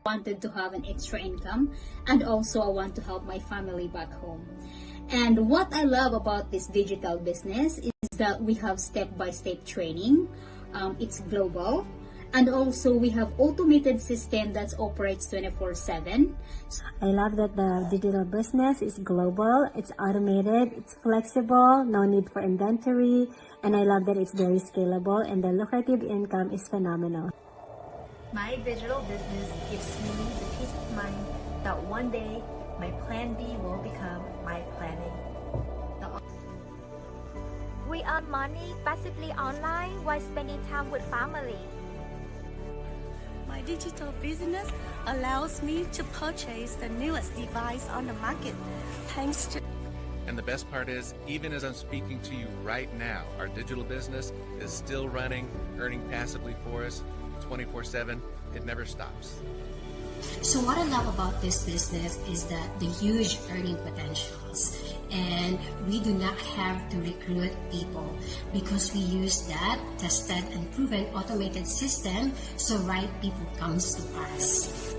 wanted to have an extra income, and also I want to help my family back home. And what I love about this digital business is that we have step-by-step training. It's global, and also we have automated system that operates 24/7. I love that the digital business is global, it's automated, it's flexible, no need for inventory, and I love that it's very scalable and the lucrative income is phenomenal. My digital business gives me the peace of mind that one day my plan B will become my plan A. We earn money passively online while spending time with family. My digital business allows me to purchase the newest device on the market, thanks to. And the best part is, even as I'm speaking to you right now, our digital business is still running, earning passively for us 24/7. It never stops. So what I love about this business is that the huge earning potentials, and we do not have to recruit people because we use that tested and proven automated system, so right people comes to us.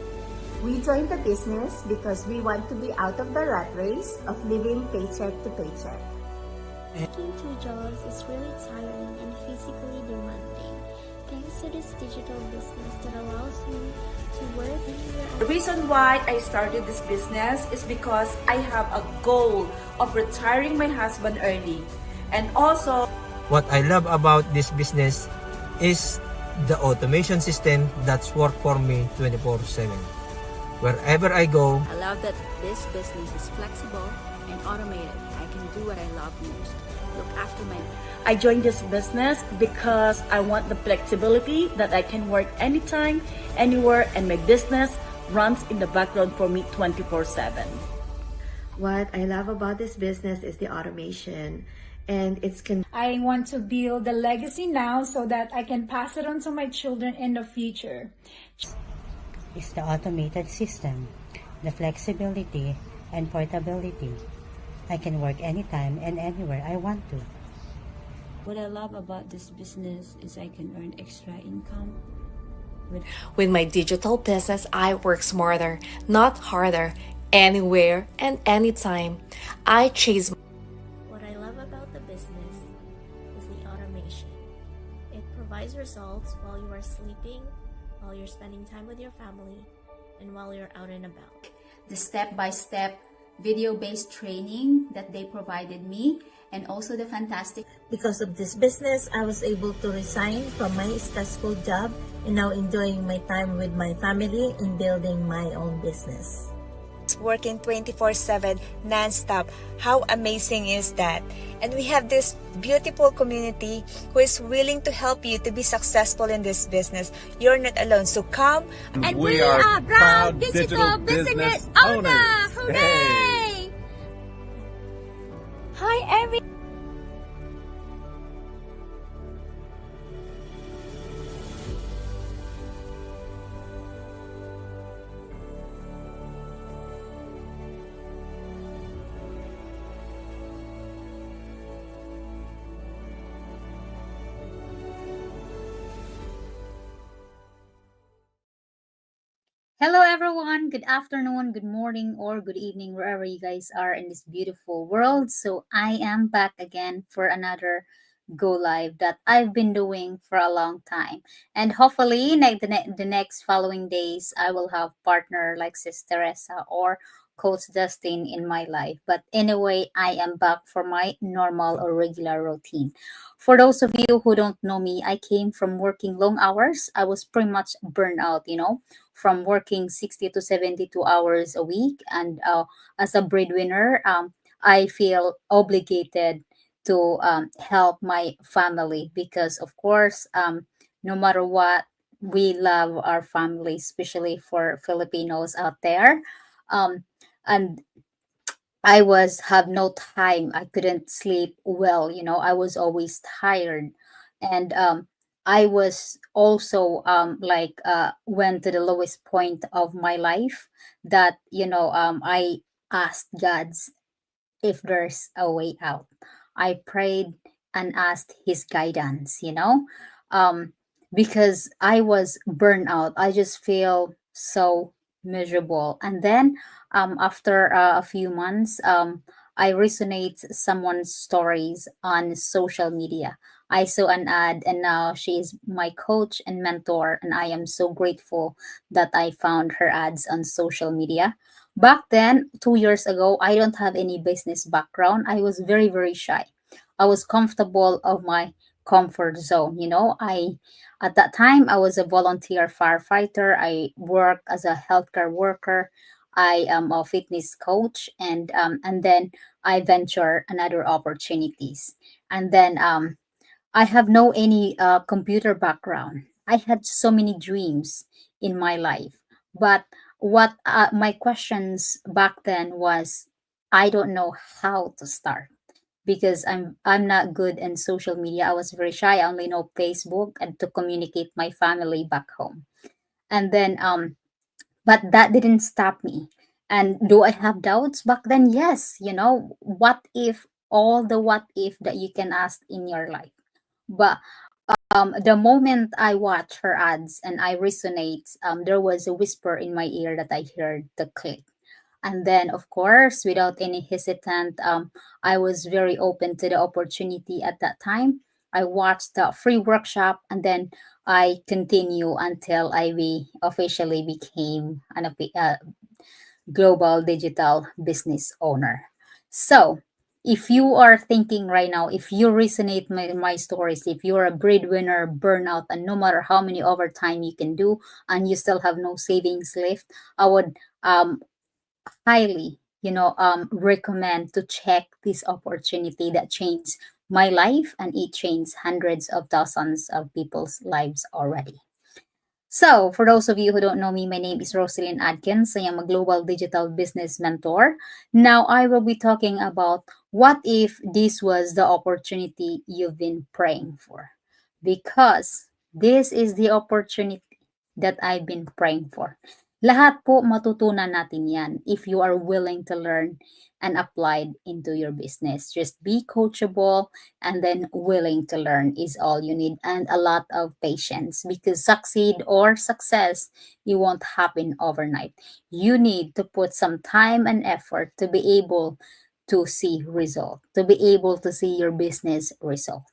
We joined the business because we want to be out of the rat race of living paycheck to paycheck. Working two jobs is really tiring and physically demanding. Thanks to this digital business that allows me to work anywhere. The reason why I started this business is because I have a goal of retiring my husband early. And also, what I love about this business is the automation system that's work for me 24/7. Wherever I go, I love that this business is flexible and automated. I can do what I love most. Look after my. I joined this business because I want the flexibility that I can work anytime, anywhere, and my business runs in the background for me 24/7. What I love about this business is the automation, and I want to build a legacy now so that I can pass it on to my children in the future. It's the automated system, the flexibility and portability. I can work anytime and anywhere I want to. What I love about this business is I can earn extra income. With my digital business, I work smarter, not harder, anywhere and anytime. I chase. What I love about the business is the automation. It provides results while you are sleeping, while you're spending time with your family, and while you're out and about. The step-by-step video-based training that they provided me, and also the fantastic. Because of this business, I was able to resign from my stressful job and now enjoying my time with my family and building my own business. Working 24/7 non-stop. How amazing is that? And we have this beautiful community who is willing to help you to be successful in this business. You're not alone, so come. And we are proud digital business owners. Hooray! Hi everyone. Hello, everyone. Good afternoon, good morning, or good evening, wherever you guys are in this beautiful world. So, I am back again for another go live that I've been doing for a long time. And hopefully, the next following days, I will have partner like Sis Teresa or Coach Dustin in my life. But anyway, I am back for my normal or regular routine. For those of you who don't know me, I came from working long hours. I was pretty much burned out, from working 60 to 72 hours a week. And as a breadwinner, I feel obligated to help my family because, of course, no matter what, we love our family, especially for Filipinos out there. Um, and I was have no time. I couldn't sleep well. I was always tired, and I was also went to the lowest point of my life. That I asked God's if there's a way out. I prayed and asked His guidance. Um, because I was burnt out. I just feel so miserable. And then after a few months, I resonate someone's stories on social media. I saw an ad, and now she is my coach and mentor, and I am so grateful that I found her ads on social media. Back then, 2 years ago, I don't have any business background. I was very, very shy. I was comfortable of my comfort zone. I at that time I was a volunteer firefighter. I worked as a healthcare worker. I am a fitness coach, and then I venture another opportunities. And then I have no any computer background. I had so many dreams in my life, but what my questions back then was, I don't know how to start because I'm not good in social media. I was very shy. I only know Facebook and to communicate my family back home. And then but that didn't stop me. And do I have doubts back then? Yes, what if, all the what if that you can ask in your life. But the moment I watch her ads and I resonate, there was a whisper in my ear that I heard the click. And then, of course, without any hesitant, I was very open to the opportunity at that time. I watched the free workshop, and then I continue until officially became a global digital business owner. So, if you are thinking right now, if you resonate my stories, if you're a breadwinner, burnout, and no matter how many overtime you can do, and you still have no savings left, I would highly recommend to check this opportunity that changed my life, and it changed hundreds of thousands of people's lives already. So, for those of you who don't know me, my name is Rosalyn Adkins. I am a global digital business mentor. Now, I will be talking about what if this was the opportunity you've been praying for? Because this is the opportunity that I've been praying for. Lahat po matutunan natin yan if you are willing to learn and apply it into your business. Just be coachable and then willing to learn is all you need, and a lot of patience, because succeed or success, it won't happen overnight. You need to put some time and effort to be able to see result, to be able to see your business result,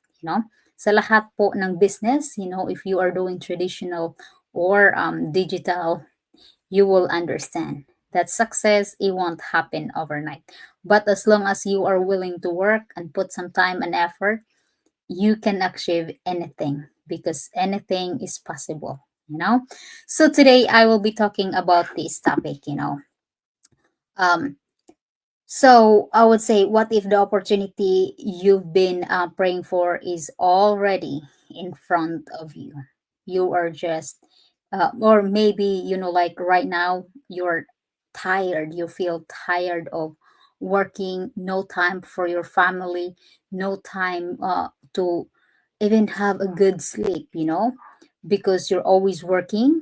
sa lahat po ng business, if you are doing traditional or digital, you will understand that success, it won't happen overnight. But as long as you are willing to work and put some time and effort, you can achieve anything, because anything is possible. So today I will be talking about this topic. Um, so I would say, what if the opportunity you've been praying for is already in front of you? You are just, or maybe, like right now, you're tired. You feel tired of working, no time for your family, no time to even have a good sleep, because you're always working,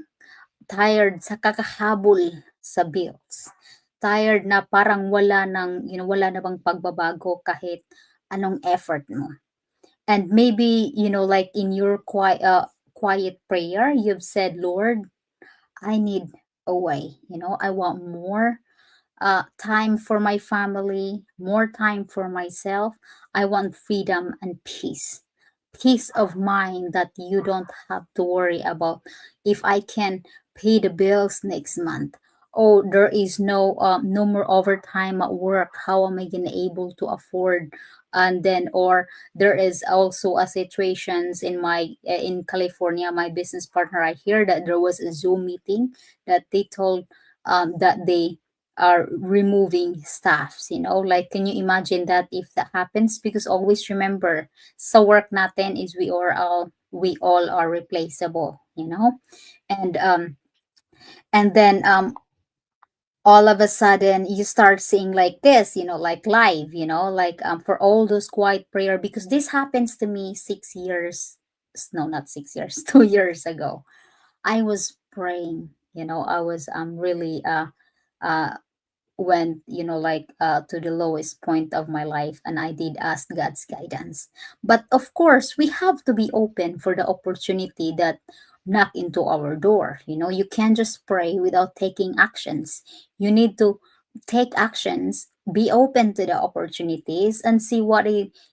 tired sa kakahabol sa bills. Tired na parang wala na bang pagbabago kahit anong effort mo. And maybe, like in your quiet prayer, you've said, Lord, I need a way. I want more time for my family, more time for myself. I want freedom and peace. Peace of mind that you don't have to worry about if I can pay the bills next month. Oh, there is no more overtime at work. How am I gonna able to afford? And then, or there is also a situations in California. My business partner, I hear that there was a Zoom meeting that they told that they are removing staffs. Like, can you imagine that if that happens? Because always remember, sa work natin is we all are replaceable. And then all of a sudden you start seeing like this, like live, like for all those quiet prayer, because this happens to me 6 years, no, not 6 years, 2 years ago. I was praying, I was really uh went, like to the lowest point of my life, and I did ask God's guidance. But of course, we have to be open for the opportunity that knock into our door. You can't just pray without taking actions. You need to take actions, be open to the opportunities, and see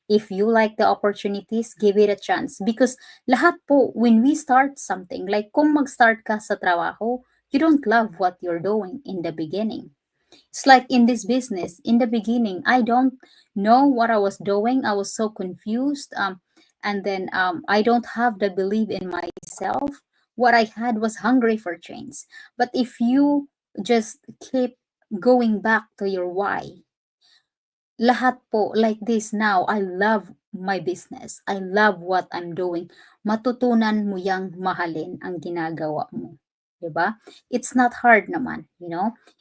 if you like the opportunities, give it a chance. Because lahat po, when we start something, like kung mag-start ka sa trabaho, you don't love what you're doing in the beginning. It's like in this business, in the beginning, I don't know what I was doing. I was so confused. And then I don't have the belief in myself. What I had was hungry for change. But if you just keep going back to your why, lahat po like this now, I love my business. I love what I'm doing. Matutunan mo yang mahalin ang ginagawa mo. 'Di ba? It's not hard naman,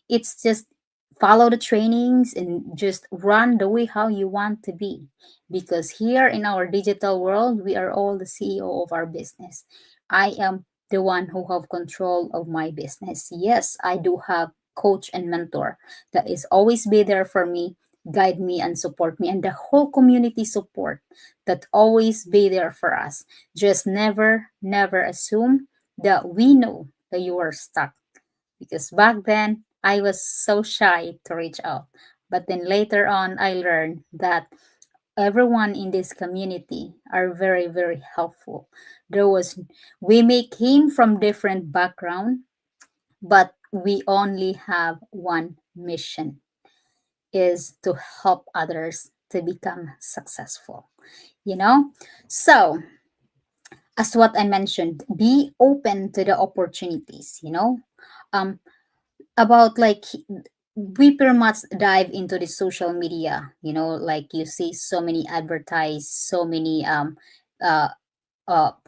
It's just follow the trainings and just run the way how you want to be. Because here in our digital world, we are all the CEO of our business. I am the one who have control of my business. Yes, I do have coach and mentor that is always be there for me, guide me and support me, and the whole community support that always be there for us. Just never assume that we know that you are stuck, because back then I was so shy to reach out. But then later on, I learned that everyone in this community are very helpful. There was we may came from different background, but we only have one mission, is to help others to become successful. So as what I mentioned, be open to the opportunities. Um, about like we pretty much dive into the social media. Like you see so many advertise, so many uh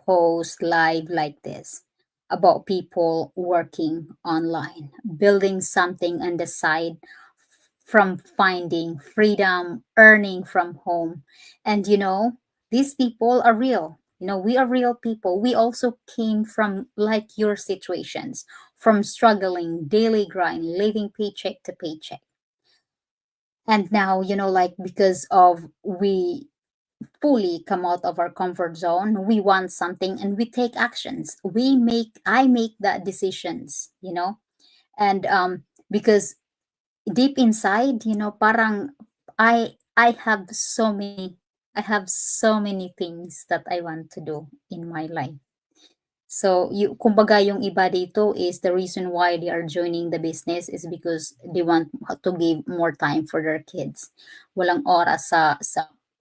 post live like this about people working online, building something on the side, from finding freedom, earning from home. And these people are real. We are real people. We also came from like your situations, from struggling, daily grind, living paycheck to paycheck. And now, like because of we fully come out of our comfort zone, we want something and we take actions. I make that decisions, and because deep inside, parang I have so many things that I want to do in my life. So, kumbaga yung iba dito is the reason why they are joining the business is because they want to give more time for their kids. Walang oras sa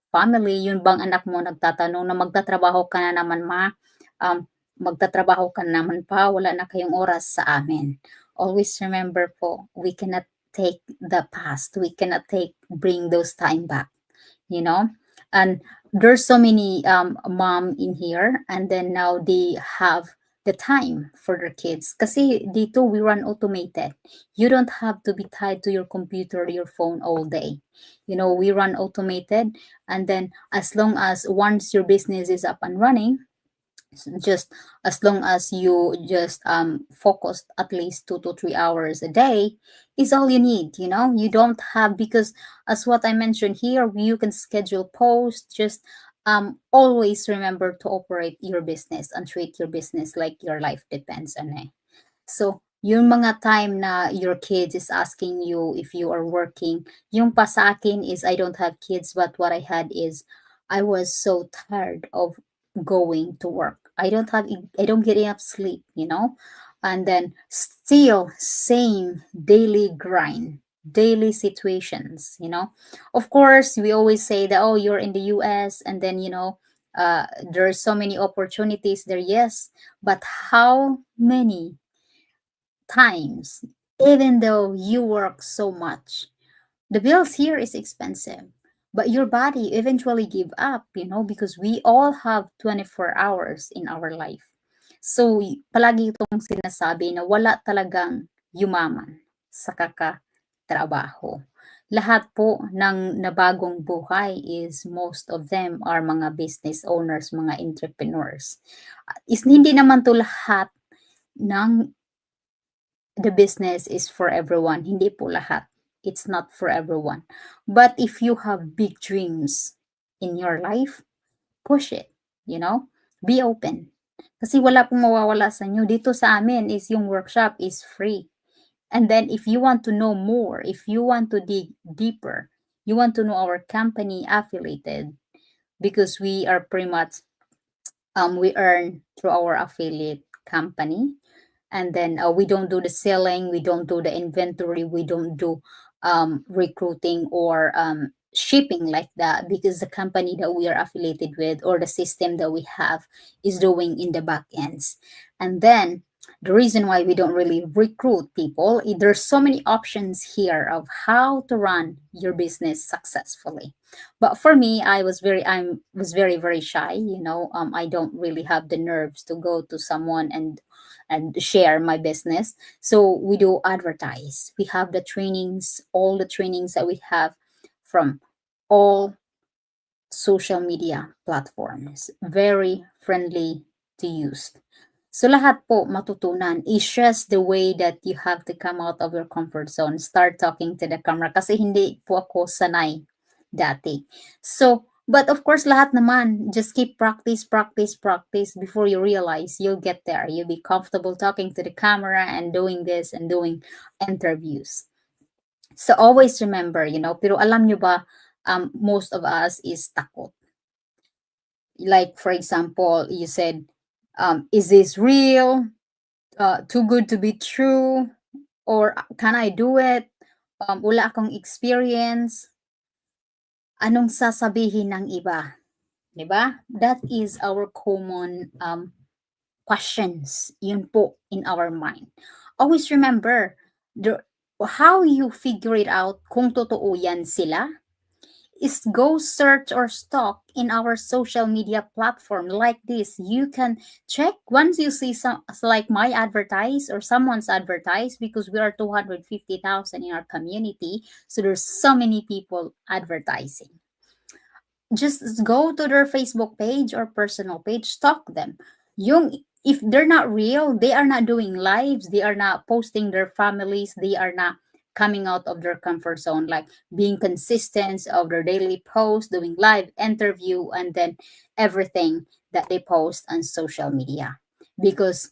family. Yun bang anak mo nagtatanong na magtatrabaho ka na naman, ma? Magtatrabaho ka na naman pa, wala na kayong oras sa amin. Always remember po, we cannot take the past. We cannot bring those time back, and there's so many mom in here, and then now they have the time for their kids kasi dito we run automated. You don't have to be tied to your computer or your phone all day. We run automated, and then as long as once your business is up and running, just as long as you just focused at least 2 to 3 hours a day is all you need. You don't have, because as what I mentioned here, you can schedule posts. Just always remember to operate your business and treat your business like your life depends on it. So yung mga time na your kids is asking you if you are working, yung pa sa akin is I don't have kids, but what I had is I was so tired of going to work. I don't get enough sleep, and then still same daily grind, daily situations. Of course we always say that, oh, you're in the US, and then there are so many opportunities there. Yes, but how many times, even though you work so much, the bills here is expensive, but your body eventually give up, because we all have 24 hours in our life. So palagi itong sinasabi na wala talagang yumaman sa kakatrabaho. Lahat po ng nabagong buhay is most of them are mga business owners, mga entrepreneurs. Hindi naman to lahat ng the business is for everyone. Hindi po lahat. It's not for everyone. But if you have big dreams in your life, push it, be open. Kasi wala pong mawawala sa inyo. Dito sa amin is yung workshop is free. And then if you want to know more, if you want to dig deeper, you want to know our company affiliated, because we are pretty much we earn through our affiliate company. And then we don't do the selling, we don't do the inventory, we don't do recruiting or shipping like that, because the company that we are affiliated with or the system that we have is doing in the back ends. And then the reason why we don't really recruit people, there's so many options here of how to run your business successfully. But for me, I was very very shy, I don't really have the nerves to go to someone and share my business. So we do advertise. We have the trainings, all the trainings that we have from all social media platforms. Very friendly to use. So lahat po matutunan. It's just the way that you have to come out of your comfort zone. Start talking to the camera kasi hindi po ako sanay dati. So, but of course, lahat naman, just keep practice before you realize you'll get there. You'll be comfortable talking to the camera and doing this and doing interviews. So always remember, pero alam nyo ba, most of us is takot. Like, for example, you said, is this real? Too good to be true? Or can I do it? Wala akong experience. Anong sasabihin ng iba? Diba? That is our common questions. Yun po in our mind. Always remember, how you figure it out kung totoo yan sila is go search or stalk in our social media platform like this. You can check once you see some like my advertise or someone's advertise, because we are 250,000 in our community. So there's so many people advertising. Just go to their Facebook page or personal page, stalk them. If they're not real, they are not doing lives, they are not posting their families, they are not coming out of their comfort zone, like being consistent of their daily post, doing live interview, and then everything that they post on social media. Because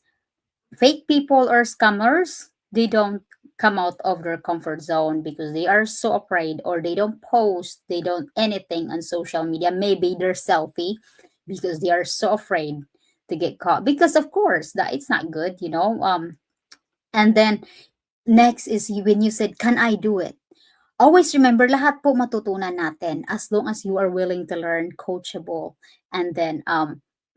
fake people or scammers, they don't come out of their comfort zone because they are so afraid, or they don't post, they don't anything on social media, maybe their selfie, because they are so afraid to get caught, because of course that it's not good. And then next is when you said, can I do it? Always remember, lahat po matutunan natin as long as you are willing to learn, coachable, and then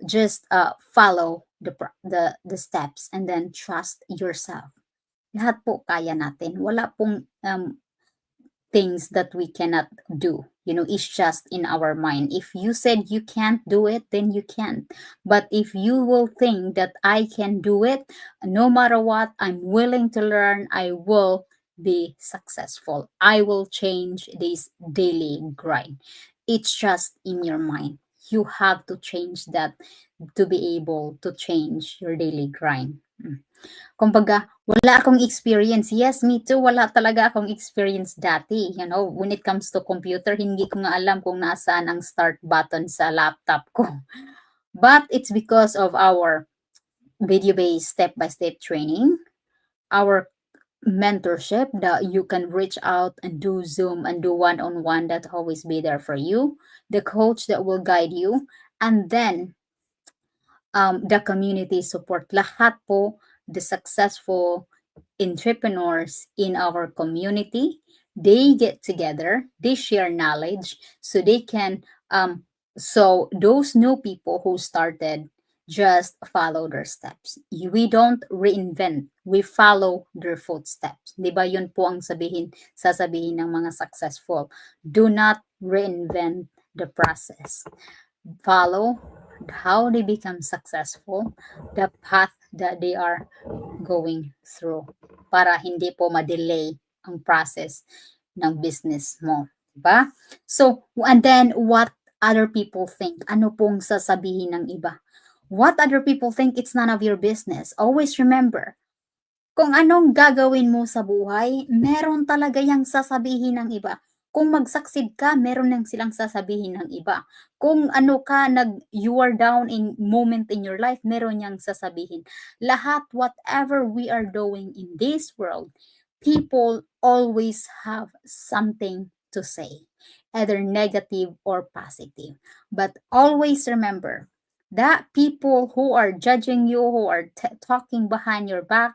just follow the steps, and then trust yourself. Lahat po kaya natin. Wala pong things that we cannot do. It's just in our mind. If you said you can't do it, then you can't. But if you will think that I can do it, no matter what, I'm willing to learn, I will be successful. I will change this daily grind. It's just in your mind. You have to change that to be able to change your daily grind. Kumbaga, wala akong experience. Yes, me too. Wala talaga akong experience dati. When it comes to computer, hindi ko nga alam kung nasaan ang start button sa laptop ko. But it's because of our video-based step-by-step training, our mentorship that you can reach out and do Zoom and do one-on-one, that always be there for you, the coach that will guide you, and then the community support. Lahat po the successful entrepreneurs in our community, they get together, they share knowledge, so they can so those new people who started just follow their steps. We don't reinvent, we follow their footsteps. Di ba yun po ang sasabihin ng mga successful. Do not reinvent the process. Follow how they become successful, the path that they are going through, para hindi po ma-delay ang process ng business mo. Diba? So, and then what other people think? Ano pong sasabihin ng iba? What other people think, it's none of your business. Always remember, kung anong gagawin mo sa buhay, meron talaga yung sasabihin ng iba. Kung mag-succeed ka, meron nang silang sasabihin ng iba. Kung ano ka, you are down in moment in your life, meron niyang sasabihin. Lahat, whatever we are doing in this world, people always have something to say, either negative or positive. But always remember that people who are judging you, who are talking behind your back,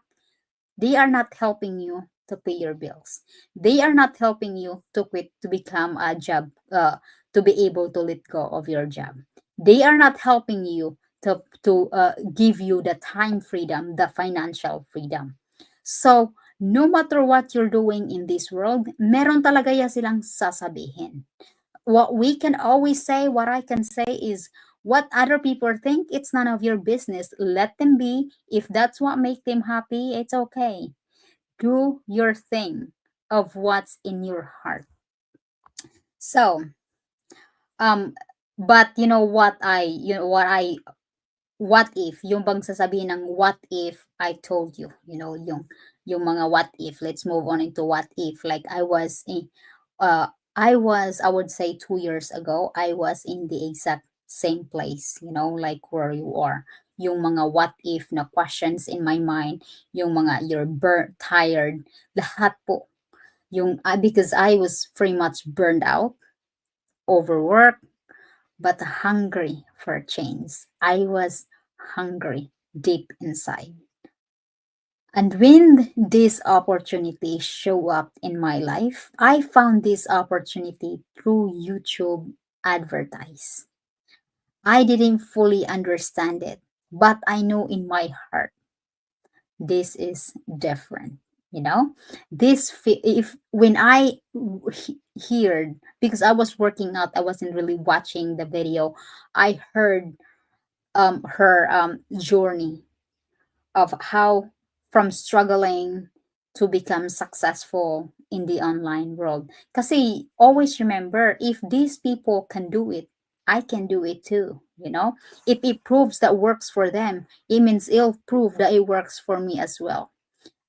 they are not helping you to pay your bills. They are not helping you to quit, to become a job, to be able to let go of your job. They are not helping you to give you the time freedom, the financial freedom. So, no matter what you're doing in this world, meron talaga ya silang sasabihin. What we can always say, what I can say is, what other people think, it's none of your business. Let them be. If that's what makes them happy, it's okay. Do your thing of what's in your heart. So, but what if, yung bang sasabihin ng what if I told you, yung mga what if. Let's move on into what if. Like I would say 2 years ago, I was in the exact same place, like where you are. Yung mga what if na questions in my mind, yung mga you're burnt, tired, lahat po. Because I was pretty much burned out, overworked, but hungry for change. I was hungry deep inside. And when this opportunity show up in my life, I found this opportunity through YouTube advertise. I didn't fully understand it, but I know in my heart this is different. If when I heard, because I was working out, I wasn't really watching the video. I heard her journey of how from struggling to become successful in the online world. Kasi always remember, if these people can do it, I can do it too. If it proves that works for them, it means it'll prove that it works for me as well.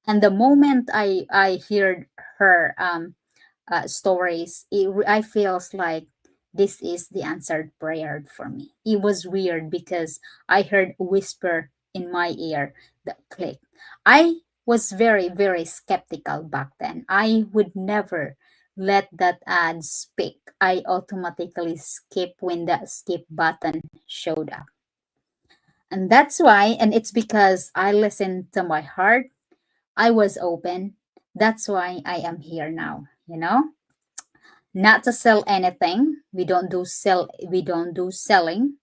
And the moment I heard her stories, I feels like this is the answered prayer for me. It was weird because I heard a whisper in my ear that clicked. I was very, very skeptical back then. I would never let that ad speak. I automatically skip when that skip button showed up. And that's why, and it's because I listened to my heart. I was open. That's why I am here now, Not to sell anything. We don't do selling,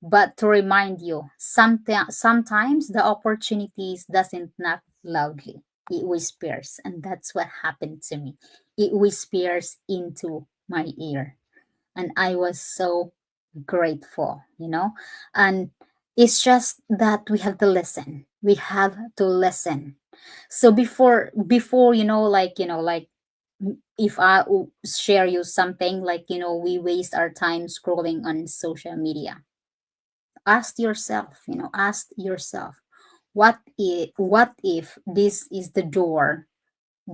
but to remind you, sometimes the opportunities doesn't knock loudly. It whispers, and that's what happened to me. It whispers into my ear, and I was so grateful, And it's just that we have to listen. We have to listen. So before like if I share you something like we waste our time scrolling on social media, ask yourself what if this is the door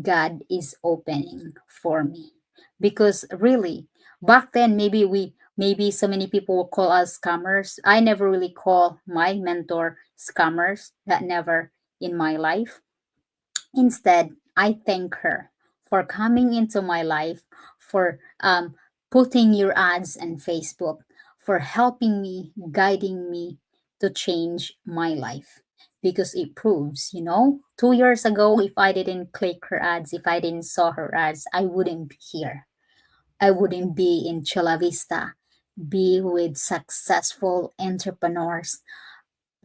God is opening for me? Because really, back then, maybe so many people will call us scammers. I never really call my mentor scammers. That never in my life. Instead, I thank her for coming into my life, for putting your ads on Facebook, for helping me, guiding me to change my life. Because it proves, 2 years ago, if I didn't click her ads, if I didn't saw her ads, I wouldn't be here. I wouldn't be in Chula Vista, be with successful entrepreneurs,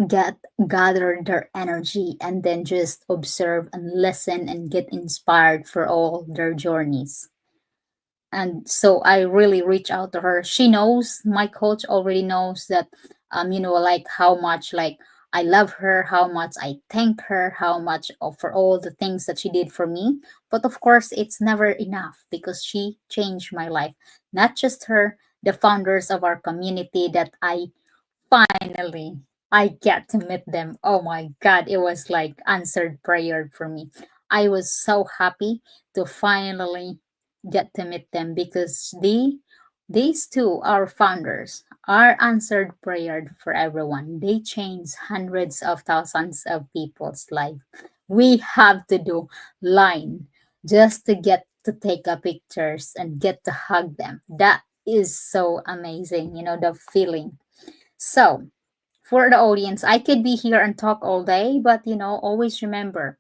gather their energy, and then just observe and listen and get inspired for all their journeys. And so I really reach out to her. She knows, my coach already knows that like how much like I love her, how much I thank her, how much for all the things that she did for me. But of course, it's never enough because she changed my life. Not just her, the founders of our community that I get to meet them. Oh my God, it was like answered prayer for me. I was so happy to finally get to meet them because these two, our founders, are answered prayer for everyone. They change hundreds of thousands of people's life. We have to do line just to get to take a pictures and get to hug them. That is so amazing, the feeling. So, for the audience, I could be here and talk all day, but always remember,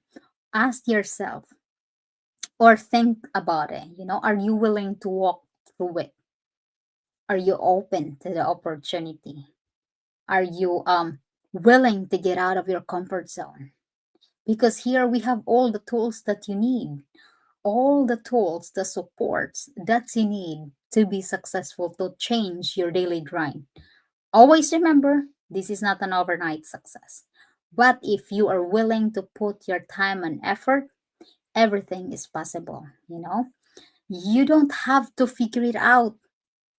ask yourself or think about it. Are you willing to walk through it? Are you open to the opportunity? Are you willing to get out of your comfort zone? Because here we have all the tools that you need, all the tools, the supports that you need to be successful, to change your daily grind. Always remember, this is not an overnight success. But if you are willing to put your time and effort, everything is possible. You don't have to figure it out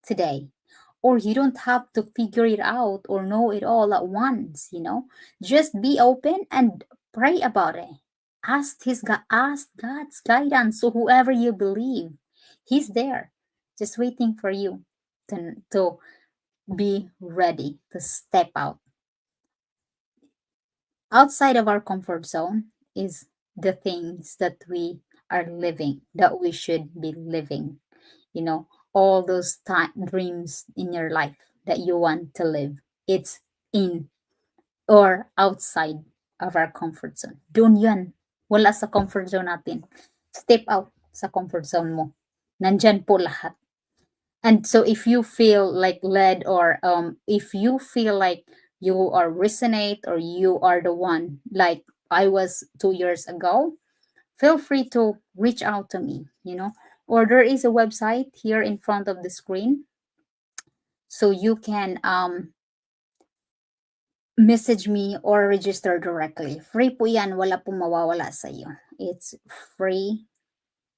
today, or you don't have to figure it out or know it all at once. Just be open and pray about it. Ask God's guidance. So whoever you believe, He's there, just waiting for you to be ready to step out. Outside of our comfort zone is the things that we are living, that we should be living. All those dreams in your life that you want to live, it's in or outside of our comfort zone. Doon yan. Wala sa comfort zone natin. Step out sa comfort zone mo. Nandyan po lahat. And so if you feel like led, or if you feel like you are resonate, or you are the one like I was 2 years ago, feel free to reach out to me, or there is a website here in front of the screen, so you can message me or register directly. Free po yan, wala pong mawawala sa iyo. It's free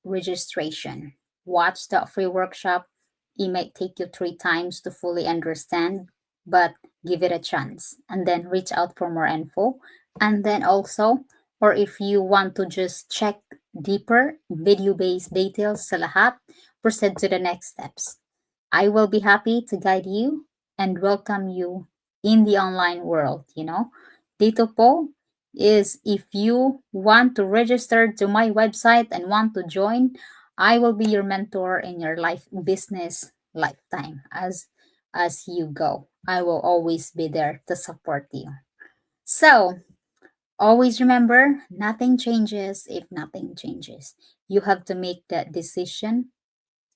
registration. Watch the free workshop. It might take you 3 times to fully understand, but give it a chance. And then reach out for more info. And then also, or if you want to just check deeper video-based details sa lahat, proceed to the next steps. I will be happy to guide you and welcome you in the online world. Dito po is, if you want to register to my website and want to join, I will be your mentor in your business lifetime. As you go, I will always be there to support you. So always remember, nothing changes if nothing changes. You have to make that decision.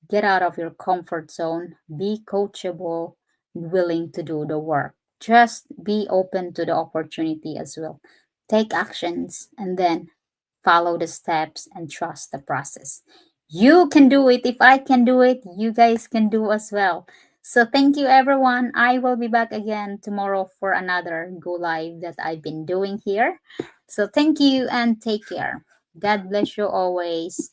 Get out of your comfort zone. Be coachable, willing to do the work. Just be open to the opportunity as well. Take actions and then follow the steps and trust the process. You can do it. If I can do it, you guys can do as well. So thank you, everyone. I will be back again tomorrow for another go live that I've been doing here. So thank you and take care. God bless you always.